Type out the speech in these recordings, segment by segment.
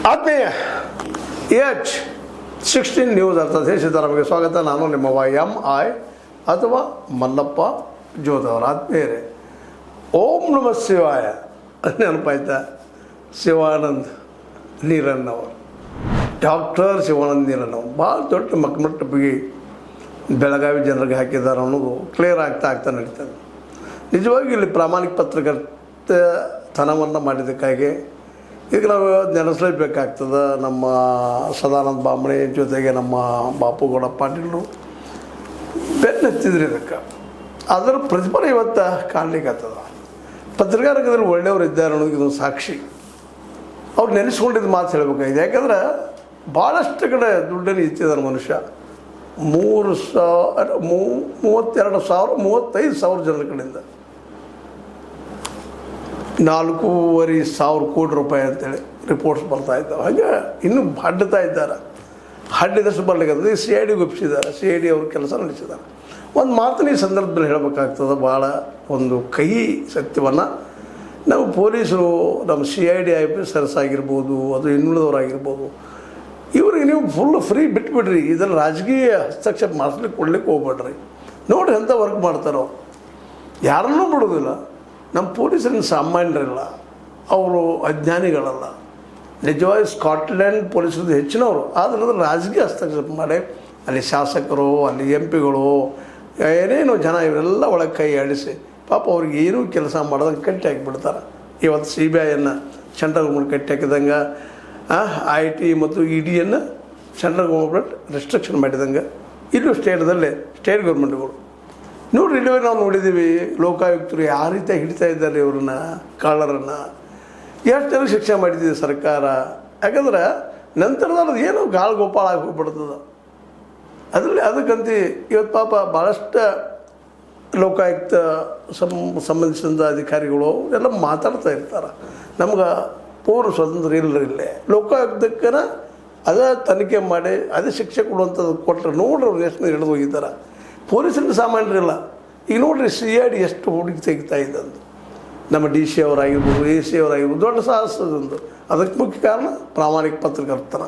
ಆತ್ಮೀಯ H16 news ಅರ್ಥದೇಶಿತರಮಗೆ ಸ್ವಾಗತ. ನಾನು ನಿಮ್ಮವ MI ಅಥವಾ ಮಲ್ಲಪ್ಪ ಜೋದವರ. ಆತ್ಮೀಯರೇ, ಓಂ ನಮ ಶಿವಾಯ ನೆನಪಾಯ್ತಾ? ಶಿವಾನಂದ್ ನೀರಣ್ಣವರು, ಡಾಕ್ಟರ್ ಶಿವಾನಂದ್ ನೀರಣ್ಣವರು ಭಾಳ ದೊಡ್ಡ ಮಟ್ಟಕ್ಕೆ ಬೆಳಗಾವಿ ಜನರಿಗೆ ಹಾಕಿದ್ದಾರೆ ಅನ್ನೋದು ಕ್ಲಿಯರ್ ಆಗ್ತಾ ನಡೀತದೆ. ನಿಜವಾಗಿ ಇಲ್ಲಿ ಪ್ರಾಮಾಣಿಕ ಪತ್ರಕರ್ತತನವನ್ನು ಮಾಡಿದ್ದಕ್ಕಾಗಿ ಈಗ ನಾವು ನೆನೆಸಲೇಬೇಕಾಗ್ತದೆ. ನಮ್ಮ ಸದಾನಂದ ಬಾಂಬಳೆ ಜೊತೆಗೆ ನಮ್ಮ ಬಾಪುಗೌಡ ಪಾಟೀಲರು ಬೆನ್ನತ್ತಿದ್ರು ಇದಕ್ಕೆ. ಅದರ ಪ್ರತಿಫಲ ಇವತ್ತು ಕಾಣಲಿಕ್ಕತ್ತದ. ಪತ್ರಿಕಾರಂಗದಲ್ಲಿ ಒಳ್ಳೆಯವರು ಇದ್ದಾರೆ ಅನ್ನೋದು ಇದೊಂದು ಸಾಕ್ಷಿ. ಅವ್ರು ನೆನೆಸ್ಕೊಂಡಿದ್ದು ಮಾತು ಹೇಳಬೇಕಾಗಿದೆ. ಯಾಕಂದ್ರೆ ಭಾಳಷ್ಟು ಕಡೆ ದುಡ್ಡನ್ನು ಇಚ್ಚಿದಾರೆ ಮನುಷ್ಯ. 35,000 ಜನರ ಕಡೆಯಿಂದ 4,500 ಕೋಟಿ ರೂಪಾಯಿ ಅಂತೇಳಿ ರಿಪೋರ್ಟ್ಸ್ ಬರ್ತಾ ಇದ್ದಾವೆ. ಹಾಗೆ ಇನ್ನೂ ಹಡ್ತಾ ಇದ್ದಾರೆ. ಹಡ್ಡಿದಷ್ಟು ಬರಲಿಕ್ಕೆ CID ಒಪ್ಪಿಸಿದ್ದಾರೆ. CID ಅವರು ಕೆಲಸ ನಡೆಸಿದ್ದಾರೆ. ಒಂದು ಮಾತನ್ನು ಈ ಸಂದರ್ಭದಲ್ಲಿ ಹೇಳಬೇಕಾಗ್ತದೆ. ಭಾಳ ಒಂದು ಕಹಿ ಸತ್ಯವನ್ನು ನಾವು ಪೊಲೀಸರು, ನಮ್ಮ CID ಆಫೀಸರ್ಸ್ ಆಗಿರ್ಬೋದು, ಅದು ಇನ್ನುಳಿದವರಾಗಿರ್ಬೋದು, ಇವ್ರಿಗೆ ನೀವು ಫುಲ್ ಫ್ರೀ ಬಿಟ್ಬಿಡ್ರಿ. ಇದನ್ನು ರಾಜಕೀಯ ಹಸ್ತಕ್ಷೇಪ ಮಾಡಿಸ್ಲಿಕ್ಕೆ ಕೊಡ್ಲಿಕ್ಕೆ ಹೋಗ್ಬೇಡ್ರಿ. ನೋಡ್ರಿ ಎಂಥ ವರ್ಕ್ ಮಾಡ್ತಾರೋ. ಯಾರನ್ನೂ ಬಿಡೋದಿಲ್ಲ. ನಮ್ಮ ಪೊಲೀಸರಿನ ಸಾಮಾನ್ಯರಿಲ್ಲ, ಅವರು ಅಜ್ಞಾನಿಗಳಲ್ಲ. ನಿಜವಾಗಿ ಸ್ಕಾಟ್ಲ್ಯಾಂಡ್ ಪೊಲೀಸರದ್ದು ಹೆಚ್ಚಿನವರು. ಆದರೆ ರಾಜಕೀಯ ಹಸ್ತಕ್ಷೇಪ ಮಾಡಿ ಅಲ್ಲಿ ಶಾಸಕರು, ಅಲ್ಲಿ MP ಗಳು, ಏನೇನೋ ಜನ ಇವರೆಲ್ಲ ಒಳಗೆ ಕೈ ಆಡಿಸಿ ಪಾಪ ಅವ್ರಿಗೆ ಏನೂ ಕೆಲಸ ಮಾಡೋದಂಗೆ ಕಟ್ಟಿ ಹಾಕಿಬಿಡ್ತಾರೆ. ಇವತ್ತು CBIಯನ್ನು ಸೆಂಟ್ರಲ್ ಗೌರ್ಮೆಂಟ್ ಕಟ್ಟಿ ಹಾಕಿದಂಗೆ, IT ಮತ್ತು EDಯನ್ನು ಸೆಂಟ್ರಲ್ ಗೌರ್ಮೆಂಟ್ ರೆಸ್ಟ್ರಿಕ್ಷನ್ ಮಾಡಿದಂಗೆ ಇಲ್ಲೂ ಸ್ಟೇಟ್ ಗೌರ್ಮೆಂಟ್ಗಳು ನೋಡಿರಿ. ಇಲ್ಲವೇ ನಾವು ನೋಡಿದ್ದೀವಿ ಲೋಕಾಯುಕ್ತರು ಯಾವ ರೀತಿ ಹಿಡಿತಾ ಇದ್ದಾರೆ ಇವ್ರನ್ನ, ಕಳ್ಳರನ್ನು. ಎಷ್ಟು ಜನ ಶಿಕ್ಷೆ ಮಾಡಿದ್ದೀವಿ ಸರ್ಕಾರ. ಯಾಕಂದ್ರೆ ನಂತರದಲ್ಲಿ ಏನೋ ಗಾಳಗೋಪಾಳ ಆಗಿ ಹೋಗ್ಬಿಡ್ತದೆ ಅದರಲ್ಲಿ. ಅದಕ್ಕಂತ ಇವತ್ತು ಪಾಪ ಭಾಳಷ್ಟು ಲೋಕಾಯುಕ್ತ ಸಂಬಂಧಿಸಿದ ಅಧಿಕಾರಿಗಳು ಎಲ್ಲ ಮಾತಾಡ್ತಾ ಇರ್ತಾರೆ. ನಮ್ಗೆ ಪೂರ್ಣ ಸ್ವತಂತ್ರ ಇಲ್ಲೇ ಲೋಕಾಯುಕ್ತಕ್ಕನ ಅದೇ ತನಿಖೆ ಮಾಡಿ ಅದೇ ಶಿಕ್ಷೆ ಕೊಡುವಂಥದ್ದು ಕೊಟ್ಟರೆ ನೋಡ್ರಿ ಅವ್ರು ಎಷ್ಟು ಹಿಡಿದು ಹೋಗಿದ್ದಾರೆ. ಪೊಲೀಸರಿಂದ ಸಾಮಾನ್ಯರಿಲ್ಲ. ಈಗ ನೋಡ್ರಿ CID ಎಷ್ಟು ಹುಡುಕಿ ತೆಗಿತಾ ಇದ್ದಂದು. ನಮ್ಮ DC ಅವರಾಗಿರ್ಬೋದು, AC ಅವರಾಗಿರ್ಬೋದು, ದೊಡ್ಡ ಸಾಹಸದಂದು. ಅದಕ್ಕೆ ಮುಖ್ಯ ಕಾರಣ ಪ್ರಾಮಾಣಿಕ ಪತ್ರಕರ್ತನ.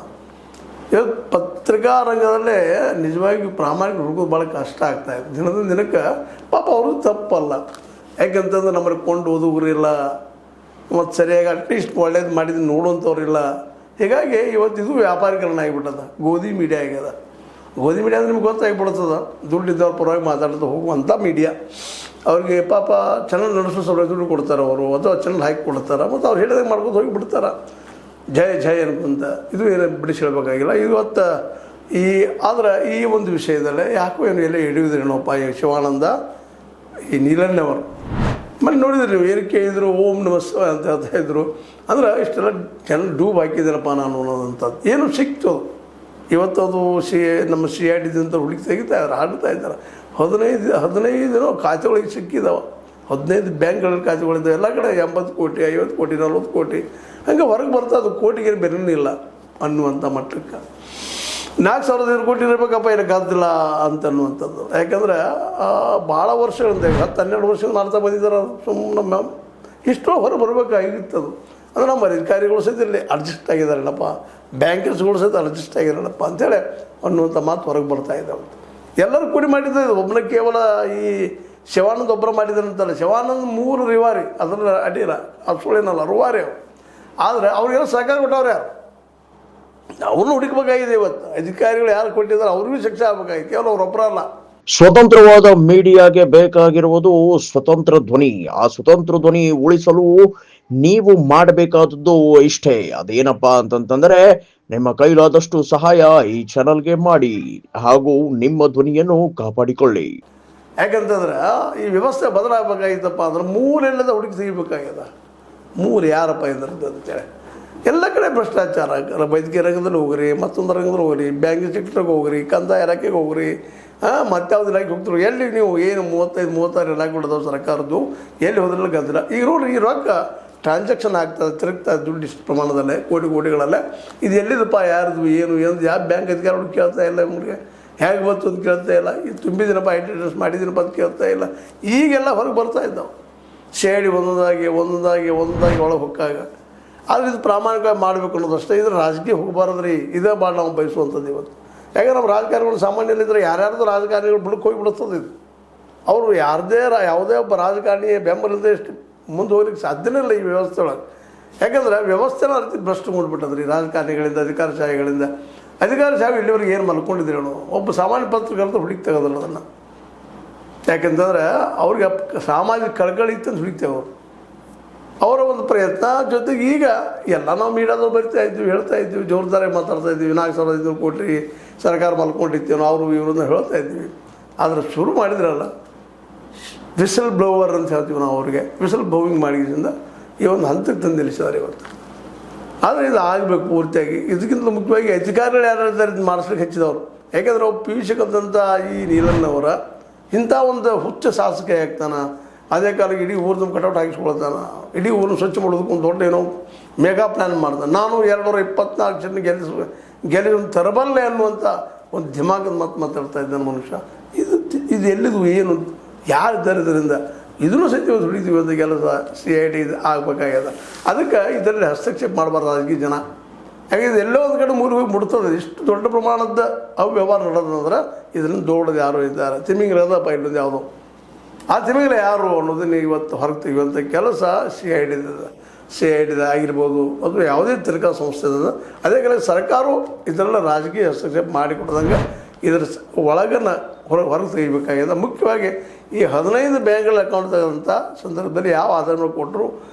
ಇವತ್ತು ಪತ್ರಿಕಾ ರಂಗದಲ್ಲೇ ನಿಜವಾಗಿ ಪ್ರಾಮಾಣಿಕ ಹುಡುಗೋದು ಭಾಳ ಕಷ್ಟ ಆಗ್ತಾಯಿದೆ. ದಿನದಿಂದ ದಿನಕ್ಕೆ ಪಾಪ ಅವ್ರಿಗೆ ತಪ್ಪಲ್ಲ. ಯಾಕಂತಂದ್ರೆ ನಮ್ಮಲ್ಲಿ ಕೊಂಡು ಓದುಗರಿಲ್ಲ, ಮತ್ತು ಸರಿಯಾಗಿ ಅಟ್ಲೀಸ್ಟ್ ಒಳ್ಳೇದು ಮಾಡಿದ್ದು ನೋಡುವಂಥವ್ರಿಲ್ಲ. ಹೀಗಾಗಿ ಇವತ್ತು ಇದು ವ್ಯಾಪಾರೀಕರಣ ಆಗಿಬಿಟ್ಟದ. ಗೋಧಿ ಮೀಡಿಯಾ ಆಗ್ಯದ. ಗೋಧಿ ಮೀಡಿಯಾ ಅಂದ್ರೆ ನಿಮ್ಗೆ ಗೊತ್ತಾಗಿಬಿಡ್ತದ. ದುಡ್ಡಿದ್ದವ್ರ ಪರವಾಗಿ ಮಾತಾಡ್ತಾ ಹೋಗುವಂಥ ಮೀಡಿಯಾ. ಅವ್ರಿಗೆ ಪಾಪ ಚಾನಲ್ ನಡೆಸೋ ಸಲುವಾಗಿ ದುಡ್ಡು ಕೊಡ್ತಾರೆ ಅವರು, ಅಥವಾ ಚಾನಲ್ ಹಾಕಿ ಕೊಡ್ತಾರೆ, ಮತ್ತು ಅವ್ರು ಹೇಳಿದಂಗೆ ಮಾಡ್ಕೊಂಡು ಹೋಗಿಬಿಡ್ತಾರೆ. ಜಯ ಅನ್ಕೊಂತ. ಇದು ಏನು ಬಿಡಿಸಿ ಹೇಳಬೇಕಾಗಿಲ್ಲ. ಇವತ್ತು ಆದರೆ ಈ ಒಂದು ವಿಷಯದಲ್ಲೇ ಯಾಕೋ ಏನು ಎಲ್ಲ ಹಿಡಿಯುವುದೇನೋಪ್ಪ ಈ ಶಿವಾನಂದ ಈ ನೀಲಣ್ಣವರು. ಮತ್ತೆ ನೋಡಿದ್ರಿ ನೀವು ಏನಕ್ಕೆ ಇದ್ರು ಓಂ ನಮ ಶಿವಾಯ ಅಂತ ಹೇಳ್ತಾಯಿದ್ರು. ಅಂದ್ರೆ ಇಷ್ಟೆಲ್ಲ ಜನ ಡೂಬ್ ಹಾಕಿದ್ದೀನಪ್ಪ ನಾನು ಅನ್ನೋದಂಥದ್ದು ಏನು ಸಿಕ್ತು. ಇವತ್ತು ಅದು ನಮ್ಮ CID ಅಂತ ಹುಡುಕಿ ತೆಗಿತಾ ಇದ್ದಾರೆ, ಆಡ್ತಾ ಇದ್ದಾರೆ. 15 ಖಾತೆಗಳಿಗೆ ಸಿಕ್ಕಿದ್ದಾವೆ. 15 ಬ್ಯಾಂಕ್ಗಳಲ್ಲಿ ಖಾತೆಗಳಿದ್ದಾವೆ. ಎಲ್ಲ ಕಡೆ 80 ಕೋಟಿ, 50 ಕೋಟಿ, 40 ಕೋಟಿ ಹಂಗೆ ಹೊರಗೆ ಬರ್ತಾ. ಅದು ಕೋಟಿಗೆ ಬೆಲೆನೇ ಇಲ್ಲ ಅನ್ನುವಂಥ ಮಟ್ಟಕ್ಕೆ 4,000 ಕೋಟಿ ಇರಬೇಕಪ್ಪ, ಏನಕ್ಕೆ ಆಗ್ತಿಲ್ಲ ಅಂತನ್ನುವಂಥದ್ದು. ಯಾಕಂದ್ರೆ ಭಾಳ ವರ್ಷಗಳಿಂದ 10-12 ವರ್ಷದಿಂದ ಮಾಡ್ತಾ ಬಂದಿದ್ದಾರೆ. ಸುಮ್ಮನೆ ಇಷ್ಟೋ ಹೊರ ಬರಬೇಕಾಗಿತ್ತದು. ಅದು ನಮ್ಮ ಅಧಿಕಾರಿಗಳು ಸಹಿತ ಇಲ್ಲಿ ಅಡ್ಜಸ್ಟ್ ಆಗಿದ್ದಾರಲ್ಲಪ್ಪ, ಬ್ಯಾಂಕರ್ಸ್ಗಳು ಸಹಿತ ಅಡ್ಜಸ್ಟ್ ಆಗಿದ್ದಾರಲ್ಲಪ್ಪ ಅಂಥೇಳಿ ಅನ್ನುವಂಥ ಮಾತು ಹೊರಗೆ ಬರ್ತಾ ಇದ್ದಾವೆ. ಎಲ್ಲರೂ ಕೂಡಿ ಮಾಡಿದ್ದಾರೆ. ಒಬ್ಬನ ಕೇವಲ ಈ ಶಿವಾನಂದ್ ಒಬ್ಬರ ಮಾಡಿದಾರಂತಲ್ಲ. ಶಿವಾನಂದ್ 3 ರಿವಾರಿ, ಅದನ್ನು ಅಡ್ಡಿಲ್ಲ, ಅದು ಸುಳ್ಳೇನಲ್ಲ, ರುವಾರಿ ಅವರು. ಆದರೆ ಅವ್ರಿಗೆಲ್ಲ ಸಹಕಾರ ಕೊಟ್ಟವ್ರು ಯಾರು? ಅವ್ರನ್ನೂ ಹುಡುಕಬೇಕಾಗಿದೆ. ಇವತ್ತು ಅಧಿಕಾರಿಗಳು ಯಾರು ಕೊಟ್ಟಿದ್ದಾರೆ ಅವ್ರಿಗೂ ಶಿಕ್ಷೆ ಆಗಬೇಕಾಗಿದೆ. ಕೇವಲ ಅವರೊಬ್ಬರ ಅಲ್ಲ. ಸ್ವತಂತ್ರವಾದ ಮೀಡಿಯಾಗೆ ಬೇಕಾಗಿರುವುದು ಸ್ವತಂತ್ರ ಧ್ವನಿ. ಆ ಸ್ವತಂತ್ರ ಧ್ವನಿ ಉಳಿಸಲು ನೀವು ಮಾಡಬೇಕಾದದ್ದು ಇಷ್ಟೇ. ಅದೇನಪ್ಪಾ ಅಂತಂತಂದ್ರೆ ನಿಮ್ಮ ಕೈಲಾದಷ್ಟು ಸಹಾಯ ಈ ಚಾನಲ್ಗೆ ಮಾಡಿ ಹಾಗೂ ನಿಮ್ಮ ಧ್ವನಿಯನ್ನು ಕಾಪಾಡಿಕೊಳ್ಳಿ. ಯಾಕಂತಂದ್ರೆ ಈ ವ್ಯವಸ್ಥೆ ಬದಲಾಗಬೇಕಾಗಿತ್ತಪ್ಪ ಅಂದ್ರೆ 3 ಎಲ್ಲದ ಹುಡುಕಿ ತೆಗಿಬೇಕಾಗ್ಯದ. 3 ಯಾರಪ್ಪ ಇದ್ರದ್ದು ಅಂತೇಳಿ ಎಲ್ಲ ಕಡೆ ಭ್ರಷ್ಟಾಚಾರ. ವೈದ್ಯಕೀಯ ರಂಗದಲ್ಲಿ ಹೋಗ್ರಿ, ಮತ್ತೊಂದು ರಂಗದಲ್ಲಿ ಹೋಗ್ರಿ, ಬ್ಯಾಂಕಿಂಗ್ ಸೆಕ್ಟರ್ಗೆ ಹೋಗ್ರಿ, ಕಂದಾಯ ಇಲಾಖೆಗೆ ಹೋಗ್ರಿ, ಮತ್ತಾವ್ದು ಇಲಾಖೆ ಹೋಗ್ತಾರೆ. ಎಲ್ಲಿ ನೀವು ಏನು 35-36 ಇಲಾಖೆ ಬಿಡೋದು ಸರ್ಕಾರದ್ದು, ಎಲ್ಲಿ ಹೋದ್ರಲ್ಲ ಗದ್ದಲ. ಈಗ ನೋಡ್ರಿ, ಈ ರೊಕ್ಕ ಟ್ರಾನ್ಸಾಕ್ಷನ್ ಆಗ್ತದೆ, ತಿರುಗ್ತಾ ದುಡ್ಡು ಇಷ್ಟು ಪ್ರಮಾಣದಲ್ಲೇ, ಕೋಟಿಗಳಲ್ಲೇ. ಇದು ಎಲ್ಲಿದಪ್ಪ, ಯಾರ್ದು, ಏನು ಯಾವ ಬ್ಯಾಂಕ್ ಅಧಿಕಾರಿಗಳು ಕೇಳ್ತಾ ಇಲ್ಲ. ನಮಗೆ ಹೇಗೆ ಬಂತು ಅಂತ ಕೇಳ್ತಾ ಇಲ್ಲ. ಇದು ತುಂಬಿದಿನಪ್ಪ, ಅಡ್ರೆಸ್ ಮಾಡಿದ್ದೀನಪ್ಪ ಅಂತ ಕೇಳ್ತಾ ಇಲ್ಲ. ಈಗೆಲ್ಲ ಹೊರಗೆ ಬರ್ತಾ ಇದ್ದಾವೆ. CID ಒಂದೊಂದಾಗಿ ಒಳಗೆ ಹೊಕ್ಕಾಗ ಆದರೆ ಇದು ಪ್ರಾಮಾಣಿಕವಾಗಿ ಮಾಡಬೇಕು ಅನ್ನೋದಷ್ಟೇ. ಇದ್ರ ರಾಜಕೀಯ ಹೋಗಬಾರ್ದು ರೀ, ಇದೇ ಭಾಳ ನಾವು ಬಯಸುವಂಥದ್ದು ಇವತ್ತು. ಯಾಕಂದ್ರೆ ನಮ್ಮ ರಾಜಕಾರಣಿಗಳು ಸಾಮಾನ್ಯರಿದ್ದರೆ ಯಾರ್ಯಾರ್ದು ರಾಜಕಾರಣಿಗಳು ಬುಡಕ್ಕೆ ಹೋಗಿ ಬಿಡುತ್ತದೆ ಇದು. ಅವರು ಯಾವುದೇ ಒಬ್ಬ ರಾಜಕಾರಣಿ ಬೆಂಬಲ ಇಲ್ಲದೆ ಎಷ್ಟು ಮುಂದೆ ಹೋಗ್ಲಿಕ್ಕೆ ಸಾಧ್ಯನೇ ಇಲ್ಲ ಈ ವ್ಯವಸ್ಥೆ ಒಳಗೆ. ಯಾಕಂದ್ರೆ ವ್ಯವಸ್ಥೆನ ಅರ್ಥ ಭ್ರಷ್ಟ ಮಾಡಿಬಿಟ್ಟದ್ರಿ ರಾಜಕಾರಣಿಗಳಿಂದ, ಅಧಿಕಾರಶಾಹಿಗಳಿಂದ. ಅಧಿಕಾರಶಾಹಿ ಇಲ್ಲಿವರೆಗೆ ಏನು ಮಲ್ಕೊಂಡಿದ್ರಿ ಅವನು, ಒಬ್ಬ ಸಾಮಾನ್ಯ ಪತ್ರಕರ್ತ ಹುಡುಕಿ ತೆಗೋದಿಲ್ಲ ಅದನ್ನು. ಯಾಕೆಂತಂದ್ರೆ ಅವ್ರಿಗೆ ಸಾಮಾಜಿಕ ಕಳಕಳಿ ಇತ್ತಂತ ಹುಡುಕ್ತೇವೆ ಅವರು. ಅವರ ಒಂದು ಪ್ರಯತ್ನ ಜೊತೆಗೆ ಈಗ ಎಲ್ಲ ನಾವು ಮೀಡಿಯಾದವ್ರು ಬರಿತಾ ಇದ್ವಿ, ಹೇಳ್ತಾ ಇದ್ವಿ, ಜೋರ್ದಾರೆ ಮಾತಾಡ್ತಾ ಇದ್ವಿ. 4,500 ಕೋಟಿ ಸರ್ಕಾರ ಮಲ್ಕೊಂಡಿರ್ತೇವೆ ಅವರು ಇವ್ರನ್ನ ಹೇಳ್ತಾ ಇದ್ವಿ. ಆದರೆ ಶುರು ಮಾಡಿದ್ರಲ್ಲ ವಿಸಲ್ ಬ್ಲೋವರ್ ಅಂತ ಹೇಳ್ತೀವಿ ನಾವು, ಅವ್ರಿಗೆ ವಿಸಲ್ ಬ್ಲೋವಿಂಗ್ ಮಾಡಿದ್ರಿಂದ ಈ ಒಂದು ಹಂತಕ್ಕೆ ತಂದು ನಿಲ್ಲಿಸಿದ್ದಾರೆ ಇವತ್ತು. ಆದರೆ ಇದು ಆಗಬೇಕು ಪೂರ್ತಿಯಾಗಿ. ಇದಕ್ಕಿಂತ ಮುಖ್ಯವಾಗಿ ಅಧಿಕಾರಿಗಳು ಯಾರಿದ್ದಾರೆ ಇದು ಮಾಡಿಸ್ಲಿಕ್ಕೆ ಹೆಚ್ಚಿದವರು. ಯಾಕೆಂದರೆ ಅವ್ರು PVC ಕಲ್ತಂಥ ಈ ನೀಲಣ್ಣವರ ಇಂಥ ಒಂದು ಹುಚ್ಚ ಶಾಸಕ ಆಗ್ತಾನೆ. ಅದೇ ಕಾಲಕ್ಕೆ ಇಡೀ ಊರ್ದು ಕಟೌಟ್ ಹಾಕಿಸ್ಕೊಳ್ತಾನೆ, ಇಡೀ ಊರನ್ನು ಸ್ವಚ್ಛ ಮಾಡೋದಕ್ಕೆ ಒಂದು ದೊಡ್ಡ ಏನೋ ಮೆಗಾ ಪ್ಲ್ಯಾನ್ ಮಾಡ್ದೆ. ನಾನು 224 ಜನ ಗೆಲ್ಲಿಸಿ ತರಬಲ್ಲೆ ಅನ್ನುವಂಥ ಒಂದು ದಿಮಾಗದ ಮಾತಾಡ್ತಾ ಇದ್ದಾನೆ ಮನುಷ್ಯ. ಇದು ಎಲ್ಲಿದು ಏನು ಯಾರಿದ್ದಾರೆ ಇದರಿಂದ ಇದನ್ನು ಸತ್ಯ ದುಡಿತೀವಿ ಅಂತ ಕೆಲಸ CID ಇದು ಆಗಬೇಕಾಗ್ಯದ. ಅದಕ್ಕೆ ಇದರಲ್ಲಿ ಹಸ್ತಕ್ಷೇಪ ಮಾಡಬಾರ್ದು ರಾಜಕೀಯ ಜನ. ಯಾಕೆಂದ್ರೆ ಎಲ್ಲೋ ಒಂದು ಕಡೆ ಮೂರು ಹೋಗಿ ಮುಡ್ತದೆ. ಇಷ್ಟು ದೊಡ್ಡ ಪ್ರಮಾಣದ ಅವ್ಯವಹಾರ ನಡೆದಂದ್ರೆ ಇದನ್ನು ದೊಡ್ಡದು ಯಾರು ಇದ್ದಾರೆ, ತಿಮಿಂಗಿಲದಪ್ಪ ಇಲ್ಲೊಂದು ಯಾವುದೋ ಆ ತಿಮಿಂಗಿಲ ಯಾರು ಅನ್ನೋದನ್ನು ಇವತ್ತು ಹೊರಗೆ ತೆಗೆಯುವಂಥ ಕೆಲಸ CID ಆಗಿರ್ಬೋದು, ಅದು ಯಾವುದೇ ತನಿಖಾ ಸಂಸ್ಥೆ ಇದೆ. ಅದೇ ಕಾಲ ಸರ್ಕಾರವು ಇದರೆಲ್ಲ ರಾಜಕೀಯ ಹಸ್ತಕ್ಷೇಪ ಮಾಡಿಕೊಡ್ದಂಗೆ ಇದರ ಒಳಗನ್ನು ಹೊರಗೆ ತೆಗಿಬೇಕಾಗಿದೆ. ಮುಖ್ಯವಾಗಿ ಈ 15 ಬ್ಯಾಂಕ್ಗಳ ಅಕೌಂಟ್ ತೆಗೆದಂಥ ಸಂದರ್ಭದಲ್ಲಿ ಯಾವ ಆಧಾರ ಕೊಟ್ಟರು,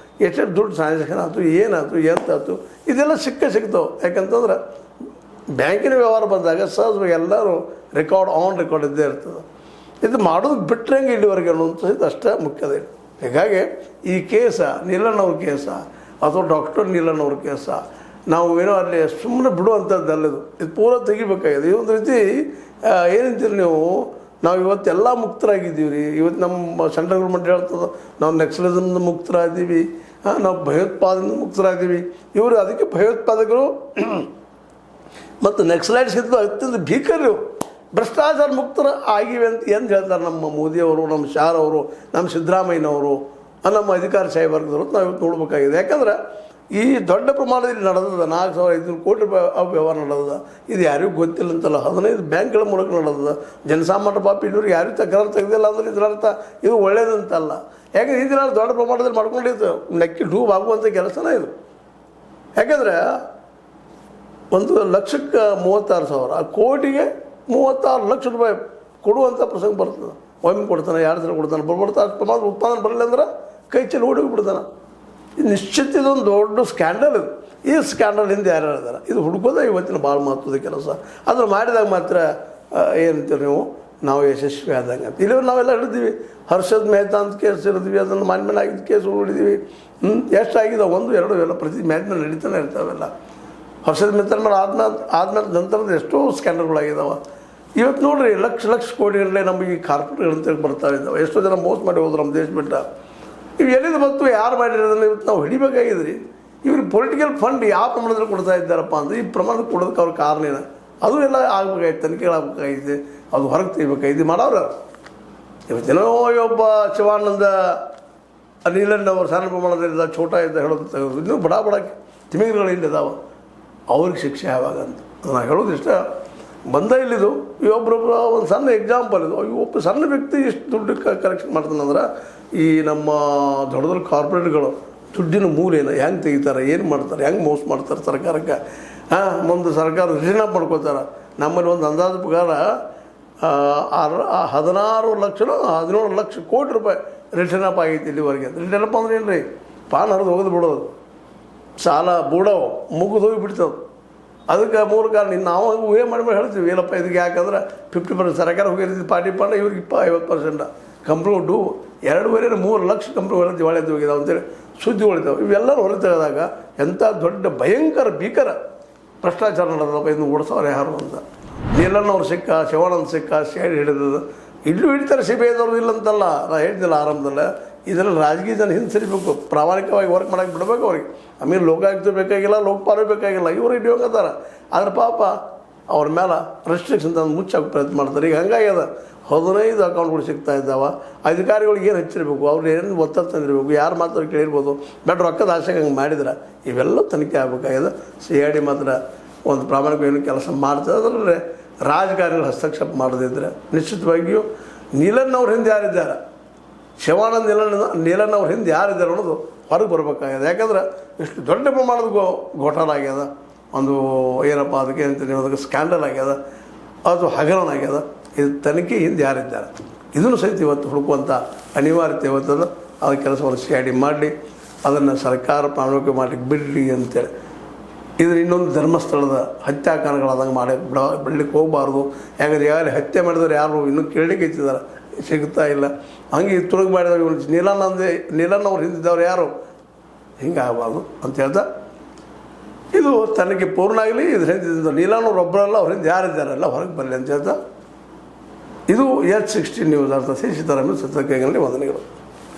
ಎಷ್ಟೆಷ್ಟು ದುಡ್ಡು ಟ್ರಾನ್ಸಾಕ್ಷನ್ ಆಯ್ತು, ಏನಾಯ್ತು, ಎಂತಾಯ್ತು, ಇದೆಲ್ಲ ಸಿಗ್ತಾವೆ. ಯಾಕಂತಂದ್ರೆ ಬ್ಯಾಂಕಿನ ವ್ಯವಹಾರ ಬಂದಾಗ ಸಹಜವಾಗಿ ಎಲ್ಲರೂ ರೆಕಾರ್ಡ್ ಇದ್ದೇ ಇರ್ತದೆ. ಇದು ಮಾಡೋದು ಬಿಟ್ಟರೆ ಇಲ್ಲಿವರೆಗೆ ಅನ್ನುವಂಥದ್ದು ಅಷ್ಟೇ ಮುಖ್ಯದ. ಹೀಗಾಗಿ ಈ ಕೇಸ ನೀಲಣ್ಣವ್ರ ಕೇಸ ಅಥವಾ ಡಾಕ್ಟರ್ ನೀಲಣ್ಣವ್ರ ಕೇಸ ನಾವು ಏನೋ ಅಲ್ಲಿ ಸುಮ್ಮನೆ ಬಿಡುವಂಥದ್ದಲ್ಲದು. ಇದು ಪೂರ ತೆಗಿಬೇಕಾಗಿದೆ. ಈ ಒಂದು ರೀತಿ ಏನಂತೀರಿ ನೀವು, ನಾವು ಇವತ್ತೆಲ್ಲ ಮುಕ್ತರಾಗಿದ್ದೀವಿ ರೀ. ಇವತ್ತು ನಮ್ಮ ಸೆಂಟ್ರಲ್ ಗೌರ್ಮೆಂಟ್ ಹೇಳ್ತದೆ ನಾವು ನಕ್ಸಲಿಸಮ್ನ ಮುಕ್ತರಾಗಿದ್ದೀವಿ, ನಾವು ಭಯೋತ್ಪಾದನೆ ಮುಕ್ತರಾಗಿದ್ದೀವಿ. ಇವರು ಅದಕ್ಕೆ ಭಯೋತ್ಪಾದಕರು ಮತ್ತು ನಕ್ಸಲೈಟ್ಸ್ ಇದ್ದು ಅತ್ಯಂತ ಭೀಕರರು, ಭ್ರಷ್ಟಾಚಾರ ಮುಕ್ತರ ಆಗಿವೆ ಅಂತ ಏನು ಹೇಳ್ತಾರೆ ನಮ್ಮ ಮೋದಿಯವರು, ನಮ್ಮ ಶಾರ್ ಅವರು, ನಮ್ಮ ಸಿದ್ದರಾಮಯ್ಯನವರು, ನಮ್ಮ ಅಧಿಕಾರಶಾಹಿ ವರ್ಗದವರು. ನಾವು ಇವತ್ತು ನೋಡಬೇಕಾಗಿದೆ. ಯಾಕಂದ್ರೆ ಈ ದೊಡ್ಡ ಪ್ರಮಾಣದಲ್ಲಿ ನಡೆದದ 4,500 ಕೋಟಿ ರೂಪಾಯಿ ಅವ್ಯವಹಾರ ನಡೆದದ. ಇದು ಯಾರಿಗೂ ಗೊತ್ತಿಲ್ಲ ಅಂತಲ್ಲ, 15 ಬ್ಯಾಂಕ್ಗಳ ಮೂಲಕ ನಡೆದದ. ಜನಸಾಮಾನ್ಯ ಪಾಪ ಇಲ್ಲಿವರೆಗೆ ಯಾರಿಗೂ ತಕರಾರು ತೆಗೆದಿಲ್ಲ ಅಂದ್ರೆ ಇದರ ಅರ್ಥ ಇದು ಒಳ್ಳೇದಂತಲ್ಲ. ಯಾಕಂದ್ರೆ ಈ ದಿನ ದೊಡ್ಡ ಪ್ರಮಾಣದಲ್ಲಿ ಮಾಡ್ಕೊಂಡಿದ್ದು ನೆಕ್ಕಿ ಡೂಬ್ ಆಗುವಂಥ ಕೆಲಸನೇ ಇದು. ಯಾಕಂದರೆ 1,36,000 ಕೋಟಿಗೆ 36 ಲಕ್ಷ ರೂಪಾಯಿ ಕೊಡುವಂಥ ಪ್ರಸಂಗ ಬರ್ತದೆ. ಒಮ್ಮೆ ಕೊಡ್ತಾನೆ, 2 ಸಲ ಕೊಡ್ತಾನೆ, ಬರ್ತಾ ಅಷ್ಟು ಪ್ರಮಾಣದ ಉತ್ಪಾದನೆ ಬರಲಿಲ್ಲ ಅಂದ್ರೆ ಕೈ ಚೆಲ್ಲಿ ಓಡೋಗಿಬಿಡ್ತಾನೆ. ಇದು ನಿಶ್ಚಿತ ಇದೊಂದು ದೊಡ್ಡ ಸ್ಕ್ಯಾಂಡಲ್ ಇದು. ಈ ಸ್ಕ್ಯಾಂಡಲ್ ಹಿಂದೆ ಯಾರು ಇದ್ದಾರೆ, ಇದು ಹುಡುಕೋದೇ ಇವತ್ತಿನ ಭಾಳ ಮಹತ್ವದ ಕೆಲಸ. ಅದನ್ನು ಮಾಡಿದಾಗ ಮಾತ್ರ ಏನಂತೀವಿ ನೀವು, ನಾವು ಯಶಸ್ವಿ ಆದಂಗೆ ಅಂತ. ಇಲ್ಲಿ ನಾವೆಲ್ಲ ಹಿಡಿದೀವಿ. ಹರ್ಷದ್ ಮೆಹ್ತಾ ಅಂತ ಕೇಸ್ ಹಿಡಿದ್ವಿ, ಅದನ್ನು ಮಾನ್ಮೇಲೆ ಆಗಿದ್ದ ಕೇಸುಗಳು ಹಿಡಿದೀವಿ. ಎಷ್ಟಾಗಿದೆ, 1, 2 ಎಲ್ಲ ಪ್ರತಿ ಮ್ಯಾಚ್ ಮೇಲೆ ನಡೀತಾನೆ ಇರ್ತಾವೆಲ್ಲ. ಹರ್ಷದ್ ಮೆಹ್ತಾ ಮೇಲೆ ಆದ್ಮೇಲೆ ನಂತರದ ಎಷ್ಟೋ ಸ್ಕ್ಯಾಂಡಲ್ಗಳಾಗಿದ್ದಾವೆ. ಇವತ್ತು ನೋಡಿರಿ ಲಕ್ಷ ಕೋಟಿಗಳೇ ನಮಗೆ ಈ ಕಾರ್ಪೊರೇಟ್ಗಳಂತೇಳಿ ಬರ್ತಾ ಇದ್ದಾವೆ. ಎಷ್ಟೋ ಜನ ಮೋಸ ಮಾಡಿ ಹೋದ್ರು ನಮ್ಮ ದೇಶ ಬಿಟ್ಟ. ಇವು ಎಲ್ಲಿಂದ ಬಂತು, ಯಾರು ಮಾಡಿರೋದನ್ನು ಇವತ್ತು ನಾವು ಹಿಡಿಬೇಕಾಗಿದ್ರಿ. ಇವ್ರಿಗೆ ಪೊಲಿಟಿಕಲ್ ಫಂಡ್ ಯಾವ ಪ್ರಮಾಣದಲ್ಲಿ ಕೊಡ್ತಾ ಇದ್ದಾರಪ್ಪ ಅಂದರೆ ಈ ಪ್ರಮಾಣದಲ್ಲಿ ಕೊಡೋದಕ್ಕೆ ಅವ್ರ ಕಾರಣ ಏನು, ಅದು ಎಲ್ಲ ಆಗಬೇಕಾಗಿತ್ತು, ತನಿಖೆಗಳಾಗಬೇಕಾಗಿದೆ, ಅದು ಹೊರಗೆ ತೆಗಿಬೇಕಾಗಿದೆ. ಮಾಡೋರು ಇವತ್ತೇನೋ ಒಬ್ಬ ಶಿವಾನಂದ ನೀಲಣ್ಣವರು ಸಣ್ಣ ಪ್ರಮಾಣದಲ್ಲಿ ಛೋಟ ಇದ್ದ ಹೇಳೋದು ತೆಗೆದು, ಇನ್ನೂ ಬಡ ತಿಮಿಂಗಿಲಗಳು ಇಲ್ಲಿದ್ದಾವೆ, ಅವ್ರಿಗೆ ಶಿಕ್ಷೆ ಯಾವಾಗ ಅಂತ ನಾನು ಹೇಳೋದು ಇಷ್ಟ. ಬಂದ ಇಲ್ಲಿದು ಇವೊಬ್ಬರೊಬ್ಬರ ಒಂದು ಸಣ್ಣ ಎಕ್ಸಾಂಪಲ್ ಇದು. ಒಬ್ಬ ಸಣ್ಣ ವ್ಯಕ್ತಿ ಎಷ್ಟು ದುಡ್ಡು ಕಲೆಕ್ಷನ್ ಮಾಡ್ತಾನಂದ್ರೆ ಈ ನಮ್ಮ ದೊಡ್ಡ ದೊಡ್ಡ ಕಾರ್ಪೊರೇಟ್ಗಳು ದುಡ್ಡಿನ ಮೂಲೇನು ಹೆಂಗೆ ತೆಗಿತಾರೆ, ಏನು ಮಾಡ್ತಾರೆ, ಹೆಂಗೆ ಮೋಸ ಮಾಡ್ತಾರೆ ಸರ್ಕಾರಕ್ಕೆ. ಒಂದು ಸರ್ಕಾರ ರಿಟರ್ನ್ ಅಪ್ ಮಾಡ್ಕೋತಾರೆ. ನಮ್ಮಲ್ಲಿ ಒಂದು ಅಂದಾಜು ಪ್ರಕಾರ 17 ಲಕ್ಷ ಕೋಟಿ ರೂಪಾಯಿ ರಿಟರ್ನ್ ಅಪ್ ಆಗೈತಿ ಇಲ್ಲಿವರೆಗೆ. ರಿಟರ್ನ್ ಅಪ್ ಅಂದ್ರೆ ಏನು ರೀ, ಪಾನ್ ಹರಿದು ಹೋಗೋದು ಬಿಡೋದು, ಸಾಲ ಬೂಡವು ಮುಗಿದು ಹೋಗಿ ಬಿಡ್ತವೆ. ಅದಕ್ಕೆ ಮೂರು ಕಾರಣ ನಾವು ಊಹೆ ಮಾಡಿ ಹೇಳ್ತೀವಿ. ಏನಪ್ಪ ಇದಕ್ಕೆ ಯಾಕಂದ್ರೆ 50% ಸರ್ಕಾರ ಹೋಗಿರ್ತಿದ್ದು ಪಾರ್ಟಿ ಫಂಡ್, ಇವ್ರಿಗೆ 50% ಕಂಪ್ನಿ ಡೂ 2.5-3 ಲಕ್ಷ ಕಂಪ್ನಿಗಳು ದಿವಾಳಿದ್ದು ಹೋಗಿದ್ದಾವೆ ಅಂತೇಳಿ ಸುದ್ದಿ ಹೊಳಿತಾವೆ. ಇವೆಲ್ಲರೂ ಹೊರ ತೆಗೆದಾಗ ಎಂಥ ದೊಡ್ಡ ಭಯಂಕರ ಭೀಕರ ಭ್ರಷ್ಟಾಚಾರ ನಡೆದಪ್ಪ, ಇದನ್ನು ಓಡಿಸೋರು ಯಾರು ಅಂತ. ನೀಲಣ್ಣವ್ರು ಸಿಕ್ಕ, ಶಿವಾನಂದ ಸಿಕ್ಕ, CID ಹಿಡಿದದು. ಇಲ್ಲೂ ಹಿಡಿತಾರೆ CBIದವ್ರು ಇಲ್ಲ ಅಂತಲ್ಲ, ನಾನು ಹೇಳ್ತಿಲ್ಲ ಆರಂಭದಲ್ಲ. ಇದರಲ್ಲಿ ರಾಜಕೀಯ ಜನ ಹಿಂದೆ ಸರಿಬೇಕು, ಪ್ರಾಮಾಣಿಕವಾಗಿ ವರ್ಕ್ ಮಾಡೋಕ್ಕೆ ಬಿಡಬೇಕು ಅವ್ರಿಗೆ. ಆಮೇಲೆ ಲೋಕಾಯುಕ್ತ ಬೇಕಾಗಿಲ್ಲ, ಲೋಕಪಾಲ ಬೇಕಾಗಿಲ್ಲ, ಇವರು ಹಿಡಿಯೋಕತ್ತಾರ. ಆದ್ರೆ ಪಾಪ ಅವ್ರ ಮೇಲೆ ರೆಸ್ಟ್ರಿಕ್ಷನ್ ತಂದು ಮುಚ್ಚಾಕ ಪ್ರಯತ್ನ ಮಾಡ್ತಾರೆ. ಈಗ ಹಂಗಾಗ್ಯದ 15 ಅಕೌಂಟ್ಗಳು ಸಿಗ್ತಾ ಇದ್ದಾವೆ. ಅಧಿಕಾರಿಗಳಿಗೆ ಏನು ಹಚ್ಚಿರ್ಬೇಕು, ಅವ್ರು ಏನು ಒತ್ತಡ ತಂದಿರಬೇಕು, ಯಾರು ಮಾತ್ರ ಕೇಳಿರ್ಬೋದು, ಬೇಡ ರೊಕ್ಕದ ಆಸೆಗೆ ಹಂಗೆ ಮಾಡಿದ್ರೆ ಇವೆಲ್ಲ ತನಿಖೆ ಆಗಬೇಕಾಗಿದೆ. CID ಮಾತ್ರ ಒಂದು ಪ್ರಾಮಾಣಿಕ ಏನು ಕೆಲಸ ಮಾಡ್ತದೆ. ಅದರಲ್ಲಿ ರಾಜಕಾರಣಿಗಳು ಹಸ್ತಕ್ಷೇಪ ಮಾಡದಿದ್ದರೆ ನಿಶ್ಚಿತವಾಗಿಯೂ ನೀಲನ್ ಅವ್ರ ಹಿಂದೆ ಯಾರಿದ್ದಾರೆ, ಶಿವಾನಂದ ನೀಲನ್ ಅವ್ರ ಹಿಂದೆ ಯಾರಿದ್ದಾರೆ ಅನ್ನೋದು ಹೊರಗೆ ಬರಬೇಕಾಗಿದೆ. ಯಾಕಂದ್ರೆ ಇಷ್ಟು ದೊಡ್ಡ ಪ್ರಮಾಣದ ಘೋಟಾಲ ಆಗ್ಯದ, ಒಂದು ಏನಪ್ಪ ಅದಕ್ಕೆ ಅಂತೀನಿ ಅದಕ್ಕೆ ಸ್ಕ್ಯಾಂಡಲ್ ಆಗ್ಯದ, ಅದು ಹಗರಣ ಆಗ್ಯದ. ಇದು ತನಿಖೆ ಹಿಂದೆ ಯಾರಿದ್ದಾರೆ ಇದನ್ನು ಸಹಿತ ಇವತ್ತು ಹುಡುಕುವಂಥ ಅನಿವಾರ್ಯತೆ ಇವತ್ತದ. ಆ ಕೆಲಸವನ್ನು CID ಮಾಡಲಿ, ಅದನ್ನು ಸರ್ಕಾರ ಪ್ರಾಮಾಣಿಕ ಮಾಡಲಿಕ್ಕೆ ಬಿಡಲಿ ಅಂತೇಳಿ. ಇದನ್ನು ಇನ್ನೊಂದು ಧರ್ಮಸ್ಥಳದ ಹತ್ಯಾಕಾಂಡಗಳಾದಂಗೆ ಬಿಡಲಿಕ್ಕೆ ಹೋಗಬಾರ್ದು. ಯಾಕಂದರೆ ಯಾರು ಹತ್ಯೆ ಮಾಡಿದವರು ಯಾರು ಇನ್ನೂ ಕೇಳಲಿಕ್ಕೆ ಇತ್ತಿದ್ದಾರೆ, ಸಿಗ್ತಾ ಇಲ್ಲ. ಹಂಗೆ ತುಳುಗು ಮಾಡಿದವರು ನೀಲನ್ ಅವ್ರು ಹಿಂದಿದ್ದವ್ರು ಯಾರು, ಹಿಂಗೆ ಆಗಬಾರ್ದು ಅಂತ ಹೇಳ್ತಾ ಇದು ತನಗೆ ಪೂರ್ಣ ಆಗಲಿ. ಇದ್ರ ಹಿಂದೆ ನೀಲನ್ ಅವ್ರು ಒಬ್ಬರಲ್ಲ, ಅವ್ರ ಹಿಂದೆ ಯಾರಿದ್ದಾರಲ್ಲ ಹೊರಗೆ ಬರಲಿ ಅಂತ ಹೇಳ್ತಾ ಇದು H16 ನ್ಯೂಸ್ ಅರ್ಥ ಸೀತಾರಾಮ ಸತ್ಯಕೈಗಳಲ್ಲಿ ವಂದನೆಗಳು.